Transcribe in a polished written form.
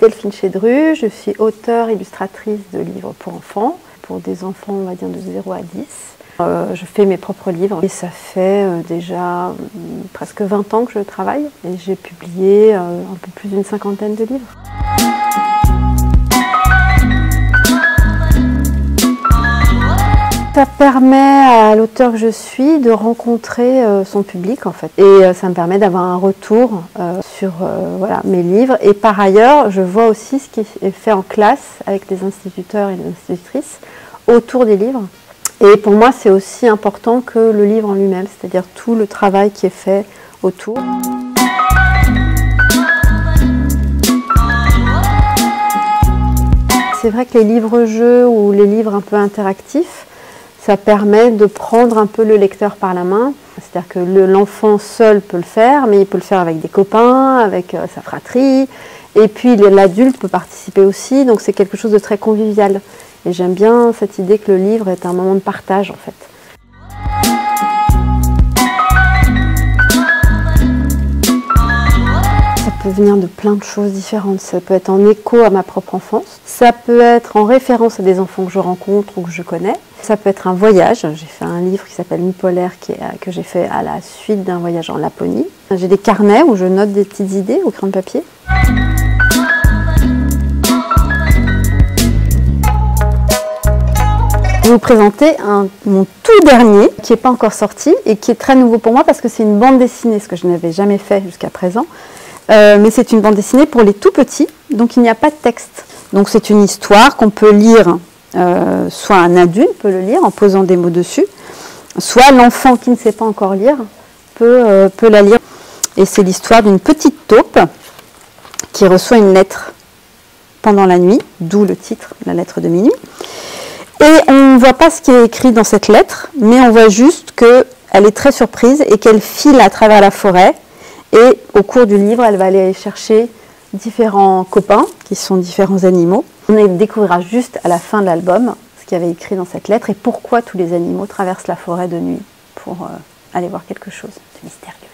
Delphine Chédru, je suis auteure illustratrice de livres pour enfants, pour des enfants on va dire de 0 à 10. Je fais mes propres livres et ça fait déjà presque 20 ans que je travaille et j'ai publié un peu plus d'une 50aine de livres. Ça permet à l'auteur que je suis de rencontrer son public en fait. Et ça me permet d'avoir un retour sur voilà, mes livres. Et par ailleurs, je vois aussi ce qui est fait en classe avec les instituteurs et les institutrices autour des livres. Et pour moi, c'est aussi important que le livre en lui-même, c'est-à-dire tout le travail qui est fait autour. C'est vrai que les livres-jeux ou les livres un peu interactifs, ça permet de prendre un peu le lecteur par la main. C'est-à-dire que l'enfant seul peut le faire, mais il peut le faire avec des copains, avec sa fratrie. Et puis l'adulte peut participer aussi, donc c'est quelque chose de très convivial. Et j'aime bien cette idée que le livre est un moment de partage en fait. Ça peut venir de plein de choses différentes. Ça peut être en écho à ma propre enfance. Ça peut être en référence à des enfants que je rencontre ou que je connais. Ça peut être un voyage. J'ai fait un livre qui s'appelle Nuit polaire que j'ai fait à la suite d'un voyage en Laponie. J'ai des carnets où je note des petites idées au crayon de papier. Je vais vous présenter mon tout dernier qui n'est pas encore sorti et qui est très nouveau pour moi parce que c'est une bande dessinée, ce que je n'avais jamais fait jusqu'à présent. Mais c'est une bande dessinée pour les tout petits, donc il n'y a pas de texte. Donc c'est une histoire qu'on peut lire, soit un adulte peut le lire en posant des mots dessus, soit l'enfant qui ne sait pas encore lire peut la lire. Et c'est l'histoire d'une petite taupe qui reçoit une lettre pendant la nuit, d'où le titre, la lettre de minuit. Et on ne voit pas ce qui est écrit dans cette lettre, mais on voit juste qu'elle est très surprise et qu'elle file à travers la forêt. Et au cours du livre, elle va aller chercher différents copains, qui sont différents animaux. On découvrira juste à la fin de l'album ce qu'il y avait écrit dans cette lettre et pourquoi tous les animaux traversent la forêt de nuit pour aller voir quelque chose. C'est mystérieux.